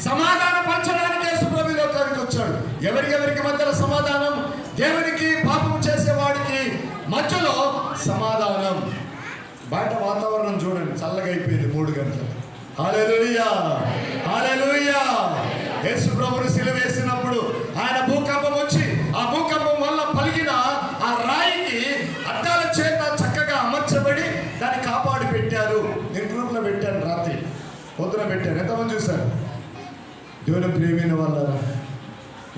సమాధాన పరచడానికి యేసుప్రభు ఈ లోకానికి వచ్చాడు. ఎవరికి మధ్యలో సమాధానం? దేవునికి పాపం చేసేవాడికి మధ్యలో సమాధానం. బయట వాతావరణం చూడండి, చల్లగా అయిపోయింది 3 గంటలు. హల్లెలూయా, హల్లెలూయా. యేసు ప్రభువును సిలువేసినప్పుడు ఆయన భూకంపం వచ్చి ఆ భూకంపం వల్ల పలిగిన ఆ రాయికి అద్దాల చేత చక్కగా అమర్చబడి దాన్ని కాపాడి పెట్టారు. నేను గ్రూప్లో పెట్టాను, రాత్రి పొద్దున పెట్టాను. ఎంతమంది చూశారు? దేవుని ప్రియమైన వాళ్ళ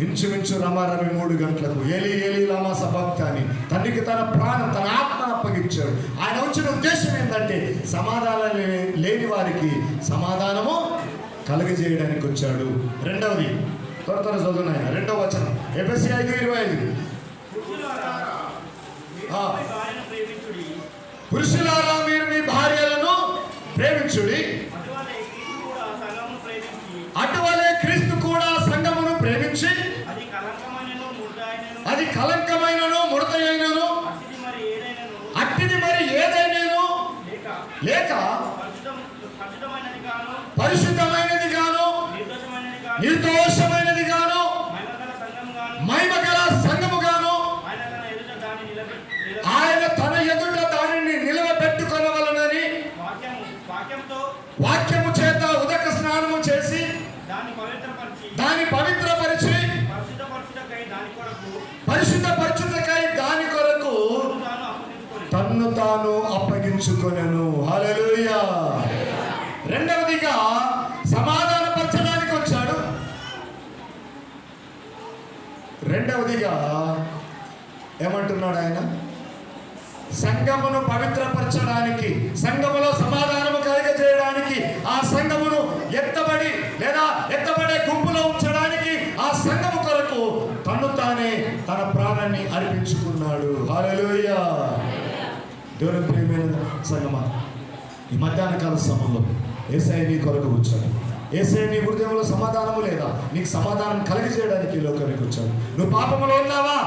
ఇంచుమించు రమారమి 3 గంటలకు ఏలి ఏలి లమా సబక్తాని తండ్రికి తన ప్రాణం తన ఆత్మ అప్పగించాడు. ఆయన వచ్చిన ఉద్దేశం ఏంటంటే సమాధానం లేని వారికి సమాధానము కలుగజేయడానికి వచ్చాడు. రెండవది త్వర చదువునాయన 2వ వచనం ఎఫెసీ 5:25. పురుషులారా మీరు మీ భార్యలను ప్రేమించుడి, అటువలే క్రీస్తు కూడా సంఘమును ప్రేమించి అది కలంకమైనను ముడతైనను అట్టిది మరి ఏదైనాను లేక పరిశుద్ధమైనది గాను నిర్దోషమైనది గాను మహిమగల సంఘము గాను ఆయన తన ఎదుట దానిని నిలవబెట్టుకొనవలెనని వాక్యము చేత ఉదక స్నానము చేసి దాన్ని పవిత్రపరిచి పరిశుద్ధపరచుటకై దాని కొరకు తన్ను తాను అప్పగించుకొనెను. హల్లెలూయా. రెండవదిగా సమాధానపరచడానికి వచ్చాడు. రెండవదిగా ఏమంటున్నాడు ఆయన? సంఘమును పవిత్రపరచడానికి, సంఘములో సమాధానము కలుగజేయడానికి, ఆ సంఘమును ఎత్తబడి లేదా ఎత్తబడే గుంపులో ఉంచడానికి ఆ సంఘము కొరకు తను తానే తన ప్రాణాన్ని అర్పించుకున్నాడు. హల్లెలూయా. దేవుని ప్రియమైన సంఘమా, ఈ మధ్యాహ్న కాల సమయంలో యేసయ్య నీ కొరకు వచ్చాడు. యేసయ్య నీ హృదయంలో సమాధానము లేదా? నీకు సమాధానం కలిగజేయడానికి ఈ లోకానికి వచ్చాడు. నువ్వు పాపములో ఉన్నావా?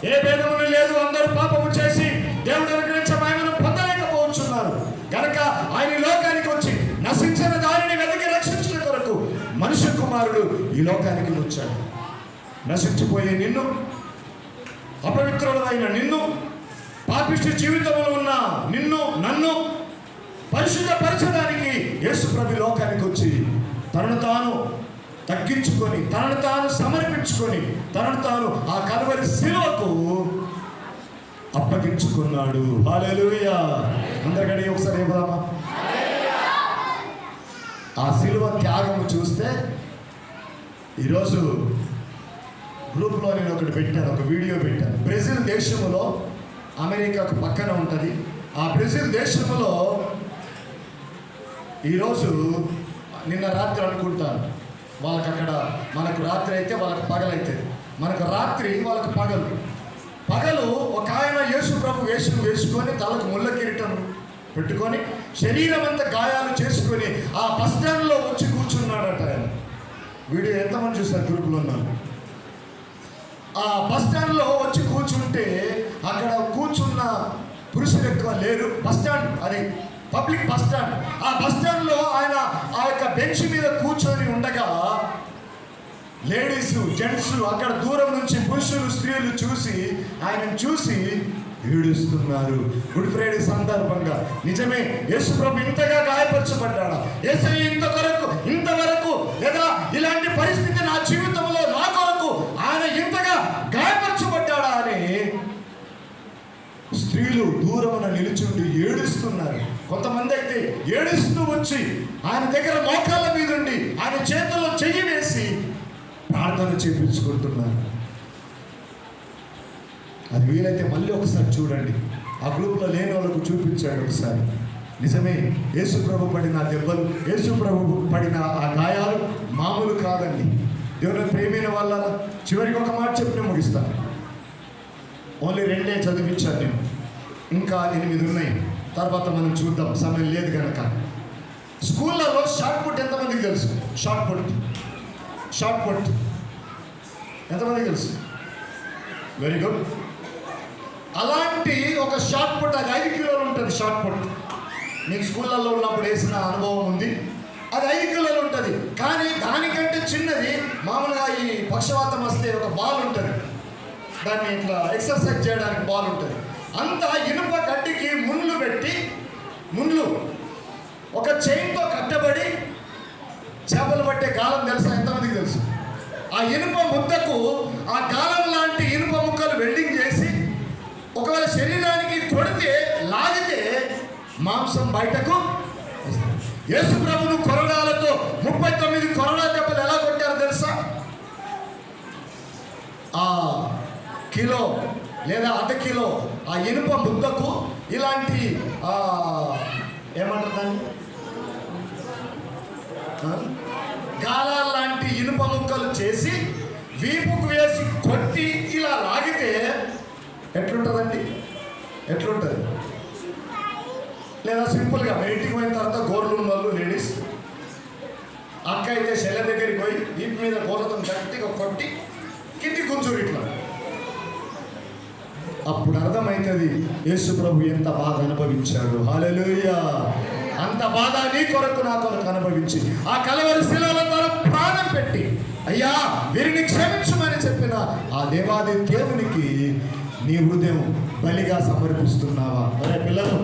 ఏ భేదములు లేదు, అందరూ పాపము చేసి దేవుడు అనుగ్రహించే మహిమను పొందలేకపోతున్నారు గనక ఆయన ఈ లోకానికి వచ్చి నశించిన దానిని వెతికి రక్షించిన కొరకు మనుష్య కుమారుడు ఈ లోకానికి వచ్చాడు. నశించిపోయే నిన్ను, అపవిత్రుడైన నిన్ను, పాపిష్టి జీవితంలో ఉన్న నిన్ను నన్ను పరిశుద్ధపరచడానికి యేసు ప్రభు లోకానికి వచ్చి తనను తాను తగ్గించుకొని తనను తాను సమర్పించుకొని తనను తాను ఆ కల్వరి శిలువకు అప్పగించుకున్నాడు. హల్లెలూయా. అందరికీ ఒకసారి ఏమదామా? ఆ శిలువ త్యాగము చూస్తే ఈరోజు గ్రూప్లో నేను ఒకటి పెట్టాను, ఒక వీడియో పెట్టాను. బ్రెజిల్ దేశంలో, అమెరికాకు పక్కన ఉంటుంది, ఆ బ్రెజిల్ దేశంలో ఈరోజు నిన్న రాత్రి అనుకుంటాను, వాళ్ళకి అక్కడ మనకు రాత్రి అయితే వాళ్ళకి పగలైతే, మనకు రాత్రి వాళ్ళకు పగలు ఒక ఆయన యేసు ప్రభు వేషం వేసుకొని తలకు ముళ్ళ కిరీటం పెట్టుకొని శరీరం అంతా గాయాలు చేసుకొని ఆ బస్ స్టాండ్లో వచ్చి కూర్చున్నాడట. ఆయన వీడియో ఎంతమంది చూస్తారు? గ్రూపులో ఉన్నారు. ఆ బస్ స్టాండ్లో వచ్చి కూర్చుంటే అక్కడ కూర్చున్న పురుషులు ఎక్కువ లేరు. బస్ స్టాండ్ అది పబ్లిక్ బస్ స్టాండ్. ఆ బస్ స్టాండ్లో ఆయన ఆ యొక్క బెంచ్ మీద కూర్చొని ఉండగా లేడీస్, జెంట్స్ అక్కడ దూరం నుంచి పురుషులు, స్త్రీలు చూసి ఆయనను చూసి ఏడుస్తున్నారు. గుడ్ ఫ్రైడే సందర్భంగా నిజమే, యేసు ప్రభు ఇంతగా గాయపరచబడ్డాడా? యేసయ్య ఇంతవరకు లేదా ఇలాంటి పరిస్థితి నా జీవితంలో నా కొరకు ఆయన ఇంతగా గాయపరచబడ్డాడా అని స్త్రీలు దూరమున నిలుచుండి ఏడుస్తున్నారు. కొంతమంది అయితే ఏడుస్తూ వచ్చి ఆయన దగ్గర మోకాళ్ళ మీద ఉండి ఆయన చేతుల్లో చెయ్యి వేసి ప్రార్థన చేయించుకుంటున్నారు. అది వీలైతే మళ్ళీ ఒకసారి చూడండి. ఆ గ్రూప్లో లేని వాళ్ళకు చూపించాడు ఒకసారి. నిజమే, యేసు ప్రభు పడిన దెబ్బలు, యేసు ప్రభు పడిన ఆ గాయాలు మామూలు కాదండి. దేవుని ప్రేమైన వాళ్ళ చివరికి ఒక మాట చెప్పి ముగిస్తాను. ఓన్లీ 2 చదివించాను నేను, ఇంకా 8 ఉన్నాయి. తర్వాత మనం చూద్దాం, సమయం లేదు కనుక. స్కూళ్ళలో షార్ట్ పుట్ ఎంతమందికి తెలుసు? షార్ట్ పుట్ ఎంతమందికి తెలుసు? Very good. అలాంటి ఒక షార్ట్ పుట్, అది 5 కిలోలు ఉంటుంది. షార్ట్ పుట్ మీకు స్కూళ్ళల్లో ఉన్నప్పుడు వేసిన అనుభవం ఉంది. అది 5 కిలోలు ఉంటుంది. కానీ దానికంటే చిన్నది మామూలుగా ఈ పక్షవాతం వస్తే ఒక బాల్ ఉంటుంది, దాన్ని ఇట్లా ఎక్సర్సైజ్ చేయడానికి బాల్ ఉంటుంది. అంత ఇనుప కడ్డికి ముళ్ళు పెట్టి, ముళ్ళు ఒక చైన్తో కట్టబడి, చేపలు పట్టే గాలం తెలుసా? ఎంతమందికి తెలుసు? ఆ ఇనుప ముద్దకు ఆ గాలం లాంటి ఇనుప ముక్కలు వెల్డింగ్ చేసి, ఒకవేళ శరీరానికి కొడితే, లాగితే మాంసం బయటకు వస్తుంది. యేసు ప్రభువును కొరడాలతో 39 కొరడా దెబ్బలు ఎలా కొట్టారో తెలుసా? ఆ కిలో లేదా అర్ధ కిలో ఆ ఇనుప ముద్దకు ఇలాంటి ఏమంటారు దాన్ని, గాలాల లాంటి ఇనుప ముక్కలు చేసి వీపుకు వేసి కొట్టి ఇలా లాగితే ఎట్లుంటుందండి? ఎట్లుంటుంది? లేదా సింపుల్గా మీ ఇంటికి పోయిన తర్వాత గోర్లు ఉన్న వాళ్ళు లేడీస్, అక్క అయితే శెల దగ్గరికి పోయి వీపు మీద గోర్లతో గట్టిగా కొట్టి కింది కూర్చోరు ఇట్లా. అప్పుడు అర్థమవుతుంది యేసు ప్రభు ఎంత బాధ అనుభవించాడు. హల్లెలూయా! అంత బాధ నీ కొరకు నా కొరకు అనుభవించి ఆ కలవరి శిలలో తన ప్రాణం పెట్టి, అయ్యా వీరిని క్షమించమని చెప్పిన ఆ దేవాది దేవునికి నీ హృదయం బలిగా సమర్పిస్తున్నావా? అరే పిల్లలు,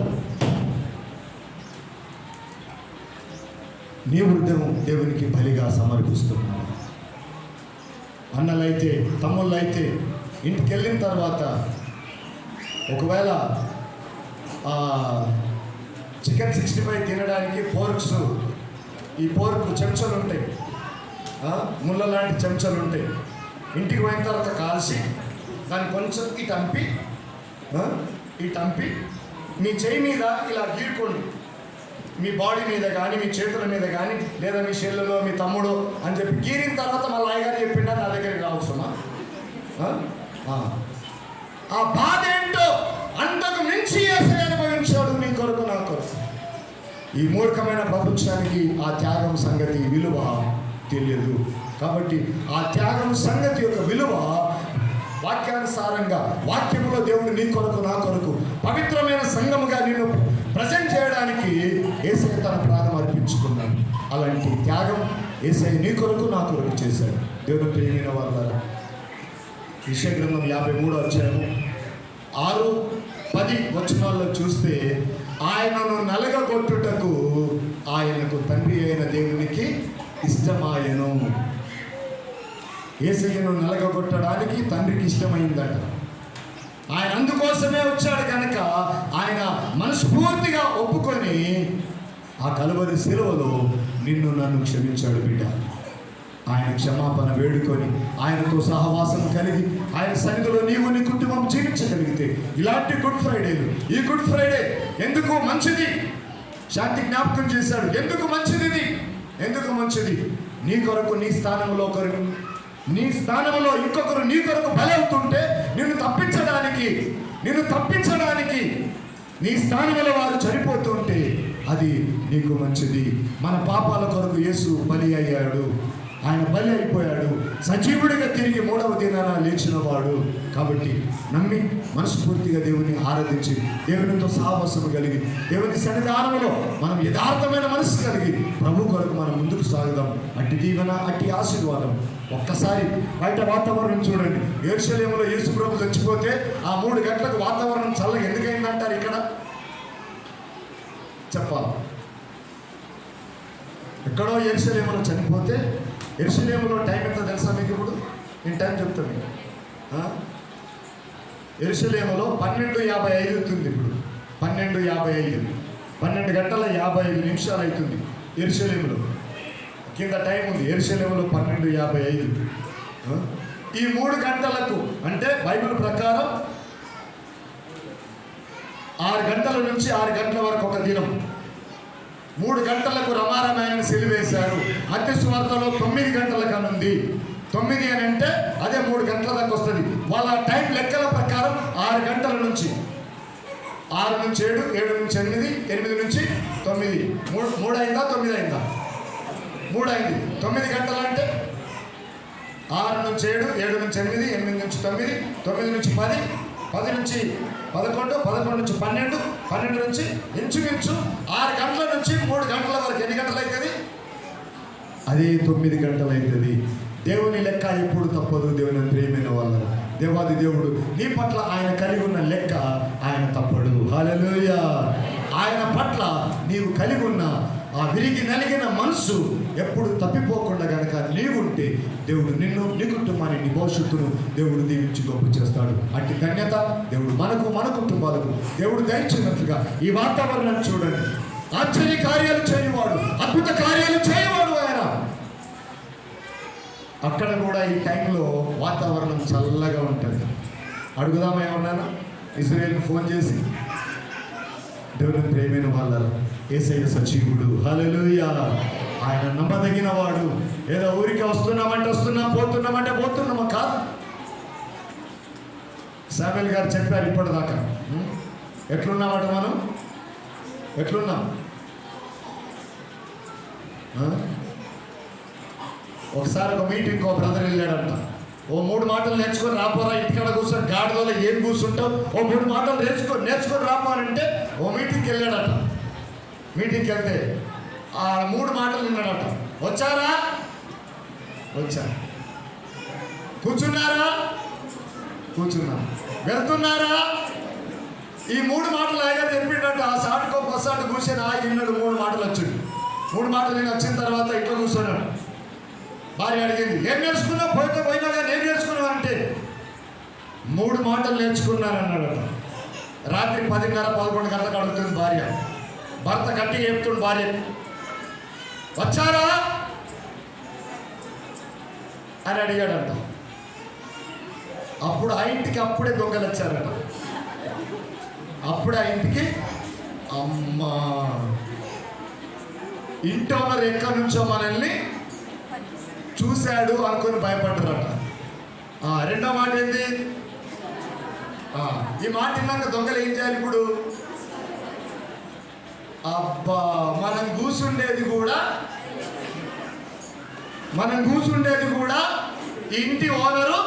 నీ హృదయం దేవునికి బలిగా సమర్పిస్తున్నావా? అన్నలైతే తమ్ముళ్ళైతే ఇంటికి వెళ్ళిన తర్వాత ఒకవేళ చికెన్ 65 తినడానికి ఫోర్క్స్, ఈ ఫోర్క్ చెంచాలు ఉంటాయి, ముళ్ళ లాంటి చెంచాలు ఉంటాయి. ఇంటికి పోయిన తర్వాత కాల్చి దాన్ని కొంచెం ఇటు అంపి మీ చేయి మీద ఇలా గీరుకోండి. మీ బాడీ మీద కానీ, మీ చేతుల మీద కానీ, లేదా మీ చెల్లెలో మీ తమ్ముడు అని చెప్పి గీరిన తర్వాత మళ్ళీ అయ్యగారు చెప్పిండా నా దగ్గరికి రావచ్చుమా? ఆ బాధ ఏంటో అంతకు మించి యేసయ్య అనుభవించాడు నీ కొరకు నా కొరకు. ఈ మూర్ఖమైన ప్రపంచానికి ఆ త్యాగం సంగతి విలువ తెలియదు. కాబట్టి ఆ త్యాగం సంగతి యొక్క విలువ వాక్యానుసారంగా, వాక్యములో దేవుడు నీ కొరకు నా కొరకు పవిత్రమైన సంఘముగా నిన్ను ప్రజెంట్ చేయడానికి యేసయ్య తన ప్రాణం అర్పించుకున్నాడు. అలాంటి త్యాగం యేసయ్య నీ కొరకు నా కొరకు చేశాడు. దేవుడు ప్రియమైన వాళ్ళారా, యెషయా గ్రంథం 53వ అధ్యాయము 6-10 వచనాల్లో చూస్తే, ఆయనను నలగగొట్టుటకు ఆయనకు తండ్రి అయిన దేవునికి ఇష్టమాయను. యేసయ్యను నలగగొట్టడానికి తండ్రికి ఇష్టమైందట. ఆయన అందుకోసమే వచ్చాడు కనుక ఆయన మనస్ఫూర్తిగా ఒప్పుకొని ఆ కలువరి శిలువలో నిన్ను నన్ను క్షమించాడు బిడ్డ. ఆయన క్షమాపణ వేడుకొని ఆయనతో సహవాసం కలిగి ఆయన సన్నిధిలో నీవు నీ కుటుంబం జీవించగలిగితే, ఇలాంటి గుడ్ ఫ్రైడేలు, ఈ గుడ్ ఫ్రైడే ఎందుకు మంచిది? శాంతి జ్ఞాపకం చేశాడు. ఎందుకు మంచిది? ఎందుకు మంచిది? నీ కొరకు, నీ స్థానంలో ఒకరు, నీ స్థానంలో ఇంకొకరు నీ కొరకు బలవుతుంటే నిన్ను తప్పించడానికి నీ స్థానంలో వారు చనిపోతుంటే అది నీకు మంచిది. మన పాపాల కొరకు యేసు బలి అయ్యాడు. ఆయన బలి అయిపోయాడు. సజీవుడిగా తిరిగి 3వ దినాన లేచినవాడు. కాబట్టి నమ్మి మనస్ఫూర్తిగా దేవుని ఆరాధించి దేవునితో సహవాసము కలిగి దేవుని సన్నిధానంలో మనం యథార్థమైన మనసు కలిగి ప్రభు కొరకు మనం ముందుకు సాగుదాం. అట్టి దీవెన, అట్టి ఆశీర్వాదం. ఒక్కసారి బయట వాతావరణం చూడండి. యెరూషలేములో యేసు ప్రభు చచ్చిపోతే ఆ 3 గంటలకు వాతావరణం చల్లగా ఎందుకైందంటారు? ఇక్కడ చెప్పాలి. ఎక్కడో యెరూషలేములో చనిపోతే, యెరూషలేములో టైం ఎంత తెలుసా మీకు? ఇప్పుడు నేను టైం చెప్తాను మీకు. యెరూషలేములో 12:55 అవుతుంది. ఇప్పుడు 12:55, 12 గంటల 55 నిమిషాలు అవుతుంది యెరూషలేములో. కింద టైం ఉంది. యెరూషలేములో 12:55. ఈ 3 గంటలకు అంటే బైబిల్ ప్రకారం 6 గంటల నుంచి 6 గంటల వరకు ఒక దినం. 3 గంటలకు రమారమాయణ సిలువేశారు. మత్తయి సువార్తలో 9 గంటలకు అనుంది. 9 అని అంటే అదే 3 గంటల దాకా వస్తుంది. వాళ్ళ టైం లెక్కల ప్రకారం 6 గంటల నుంచి 6 నుంచి 7, 7 నుంచి 8, 8 నుంచి 9. 3 అయిందా? 9 అయిందా? 3 అయింది. 9 గంటలు అంటే 6 నుంచి 7, 7 నుంచి 8, 8 నుంచి 9, 9 నుంచి 10, 10 నుంచి 11, 11 నుంచి 12, 12 నుంచి ఇంచుమించు 6 గంటల నుంచి 3 గంటల వరకు ఎన్ని గంటలు అవుతుంది? అదే 9 గంటలు అవుతుంది. దేవుని లెక్క ఎప్పుడు తప్పదు. దేవుని ప్రేమైన వాళ్ళ దేవాది దేవుడు నీ పట్ల ఆయన కలిగి ఉన్న లెక్క ఆయన తప్పడు. హల్లెలూయా. ఆయన పట్ల నీవు కలిగి ఉన్న ఆ విరిగి నలిగిన మనసు ఎప్పుడు తప్పిపోకుండా కనుక నీవుంటే దేవుడు నిన్ను, నీ కుటుంబాన్ని, నీ భవిష్యత్తును దేవుడు దీవించి గొప్ప చేస్తాడు. అట్టి ధన్యత దేవుడు మనకు, మన కుటుంబాలకు దేవుడు దయచినట్లుగా ఈ వాతావరణాన్ని చూడండి. ఆశ్చర్య కార్యాలు చేయవాడు, అద్భుత కార్యాలు చేయవాడు ఆయన. అక్కడ కూడా ఈ టైంలో వాతావరణం చల్లగా ఉంటుంది. అడుగుదామా ఏమన్నాను? ఇజ్రాయేల్కి ఫోన్ చేసి, దేవుని ప్రేమైన వాళ్ళ యేసయ్య సజీవుడు. హల్లెలూయా. ఆయన నమ్మదగిన వాడు. ఏదో ఊరికి వస్తున్నామంటే వస్తున్నాం, పోతున్నామంటే పోతున్నామా కాదు. శామ్యూల్ గారు చెప్పారు ఇప్పటిదాకా. ఎట్లున్నామట మనం? ఎట్లున్నాం? ఒకసారి ఒక మీటింగ్ ఒక బ్రదర్ వెళ్ళాడంట. ఓ 3 మాటలు నేర్చుకొని రాపోరా, ఇంటికాడ కూర్చొని గాడిదలో ఏం కూర్చుంటావు, ఓ 3 మాటలు నేర్చుకొని రాపోరంటే ఓ మీటింగ్కి వెళ్ళాడట. మీటింగ్కి వెళ్తే ఆ 3 మాటలు విన్నాడట. వచ్చారా? వచ్చారు. కూర్చున్నారా? కూర్చున్నా. వెళ్తున్నారా? ఈ 3 మాటలు ఆయన చెప్పిండట. ఆ సాటుకో బస్సాటు కూర్చొని విన్నాడు. 3 మాటలు వచ్చింది. 3 మాటలు నేను వచ్చిన తర్వాత ఇట్లా కూర్చున్నాడు. భార్య అడిగింది, ఏం నేర్చుకున్నావు? పోయినా కానీ ఏం నేర్చుకున్నావు అంటే 3 మాటలు నేర్చుకున్నారన్నాడట. రాత్రి 10:30-11 గంటలకు అడుగుతుంది భార్య. భర్త గట్టిగా చెప్తుంది భార్య, వచ్చారా అని అడిగాడంట. అప్పుడు ఆ ఇంటికి అప్పుడే దొంగలు వచ్చారట. అప్పుడే ఆ ఇంటికి అమ్మా ఇంటి ఓనర్ ఎక్కడి నుంచో మనల్ని చూశాడు అనుకుని భయపడ్డారట. రెండో మాట ఏంది? ఈ మాట విన్నాక దొంగలు ఏం చేయాలి ఇప్పుడు? అబ్బా మనం కూర్చుండేది కూడా ఇంటి ఓనరు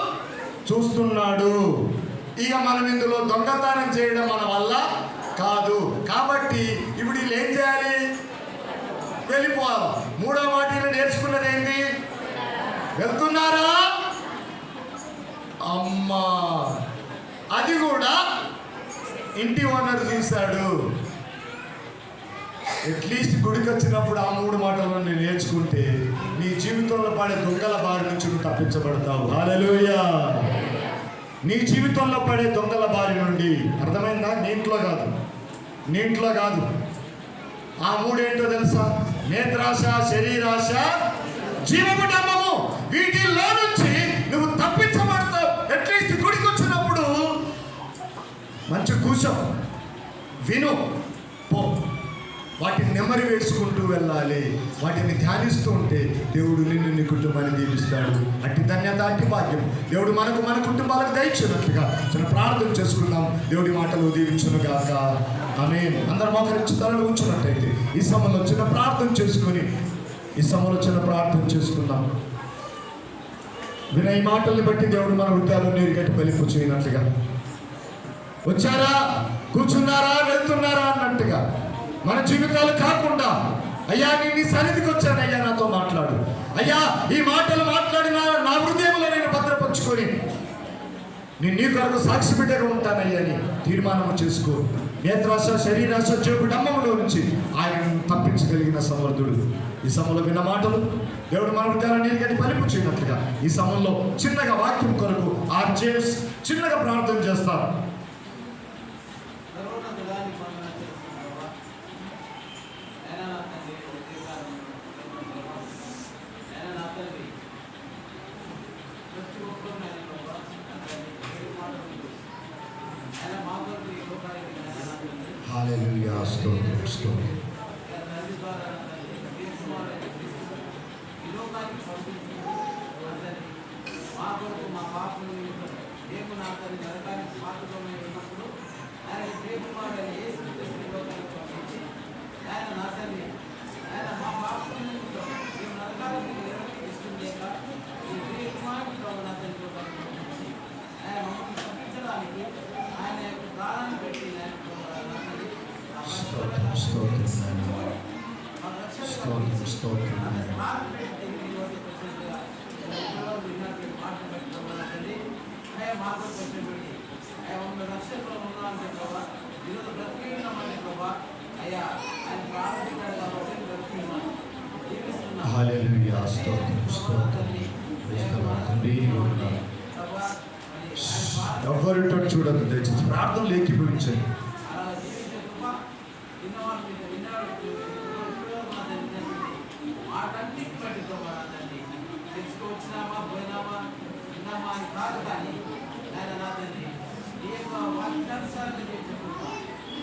చూస్తున్నాడు. ఇక మనం ఇందులో దొంగతనం చేయడం మన వల్ల కాదు. కాబట్టి ఇప్పుడు వీళ్ళు ఏం చేయాలి? వెళ్ళిపోవాలి. 3వ మాట నేర్చుకున్నది ఏంటి? వెళ్తున్నారా? అమ్మా అది కూడా ఇంటి ఓనర్ చూశాడు. అట్లీస్ట్ గుడికి వచ్చినప్పుడు ఆ 3 మాటలను నేను నేర్చుకుంటే నీ జీవితంలో పడే దొంగల బారి నుంచి నువ్వు తప్పించబడతావు. హల్లెలూయా. నీ జీవితంలో పడే దొంగల బారి నుండి, అర్థమైందా? నీ ఇంట్లో కాదు. ఆ 3 ఏంటో తెలుసా? నేత్రాశ, శరీరాశ, జీవకుటంబము. వీటిల్లో నుంచి నువ్వు తప్పించబడతావు. అట్లీస్ట్ గుడికి వచ్చినప్పుడు మంచి కూర్చో, విను, పో. వాటిని నెమ్మరి వేసుకుంటూ వెళ్ళాలి. వాటిని ధ్యానిస్తూ ఉంటే దేవుడు నిన్ను, నీ కుటుంబాన్ని దీవిస్తాడు. అట్టి ధన్యత, అట్టి భాగ్యం దేవుడు మనకు, మన కుటుంబాలకు దయచేసినట్లుగా చిన్న ప్రార్థన చేసుకుందాం. దేవుడి మాటలు దీవించును గాక. ఆమేన్. అందరూ మోకరించి తలలు ఉంచున్నట్టయితే ఈ సమయంలో చిన్న ప్రార్థన చేసుకుందాం. విన ఈ మాటల్ని బట్టి దేవుడు మన హృదయాలు నీరు గట్టి బలింపు చేయనట్లుగా, వచ్చారా, కూర్చున్నారా, వెళ్తున్నారా అన్నట్టుగా మన జీవితాలు కాకుండా, అయ్యా నీ సన్నిధికి వచ్చాను, అయ్యా నాతో మాట్లాడు, అయ్యా ఈ మాటలు మాట్లాడిన నా హృదయంలో నేను భద్రపరుచుకొని నేను నీ కొరకు సాక్షి బిడ్డగా ఉంటానయ్యా అని తీర్మానం చేసుకో. నేత్రాశ, శరీరాశ, చెడుడంబంలో నుంచి ఆయనను తప్పించగలిగిన సమర్థుడు. ఈ సమయంలో విన్న మాటలు దేవుడు మన హృదయాలను నీరుగట్టి బలింపు చేయనట్లుగా ఈ సమయంలో చిన్నగా వాక్యం కొరకు జేమ్స్ చిన్నగా ప్రార్థన చేస్తారు. హల్లెలూయా. స్తోత్రం. స్తోత్రం. మార్గం పెట్టబడి అయ్యా ఉన్న రక్షకులు ఉన్నారంటే ప్రభావ ఈరోజు బ్రతికి ఉన్నామంటే ప్రభావ అయ్యా ఆయన ప్రారంభించాడు కాబట్టి బ్రతికి ఉన్నాను జీవిస్తున్నాను. హల్లెలూయా. స్తోత్రం స్తోత్రం. ఎవరితో చూడదు, దయచేసి ప్రార్థనలు ఏకీభవించండి. తెలుసుకొచ్చినామా పోయినామా విన్నామా అని కాదు, కానీ ఆయన నా తండ్రి ఈ యొక్క వాక్యానుసారంగా చెప్పుకుంటా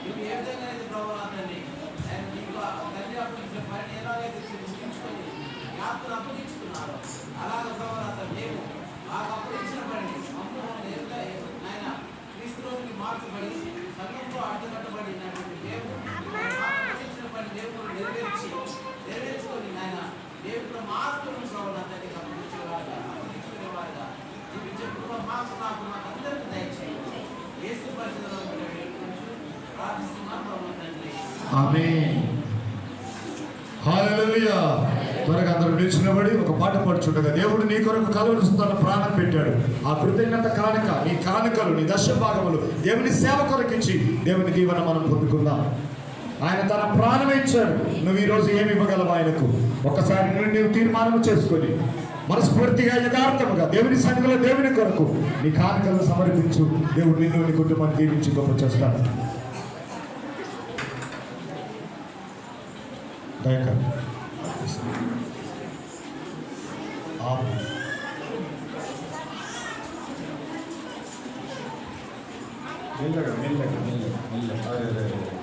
ఇవి ఏ విధంగా అయితే ప్రభావ తండ్రి ఆయన నీకు తండ్రి అప్పగించిన పని ఎలాగైతే ముగించుకొని యాత్ర అప్పగించుకున్నారో అలాగ ప్రభావ మేము మాకు అప్పగించిన పని ఆయన క్రీస్తులోకి మార్చబడి సంఘంలో అడ్డుకట్టబడినటువంటి మేము అప్పగించిన పని దేవుడు నెరవేర్చుకొని ఆయన దేవుడు మార్పులను ప్రభావ తండ్రి అప్పగించుకునేవారుగా జీవించే మాకు నాకు అందరికీ దయచేయండి. యేసు పరిశుద్ధ ప్రార్థిస్తున్నాం ప్రభావ తండ్రి. ఆమేన్. హల్లెలూయా. త్వరగా అందరూ నిలిచినబడి ఒక పాట పాడుచుండగా, దేవుడు నీ కొరకు కలువరిస్తూ తన ప్రాణం పెట్టాడు. ఆ కృతజ్ఞత కానుక నీ కానుకలు నీ దశ భాగములు దేవుని సేవ కొరకు ఇచ్చి దేవుని దీవెన మనం పొందుకుందాం. ఆయన తన ప్రాణం ఇచ్చాడు. నువ్వు ఈరోజు ఏమి ఇవ్వగలవు ఆయనకు? ఒక్కసారి నువ్వు తీర్మానం చేసుకొని మనస్ఫూర్తిగా యథార్థముగా దేవుని సంఘంలో దేవుని కొరకు నీ కానుకలను సమర్పించు. దేవుడు నిన్ను నీ కుటుంబాన్ని దీవించి గొప్ప చేస్తాడు. మెల్లగా మెల్లగా మెల్లగా మెల్లగా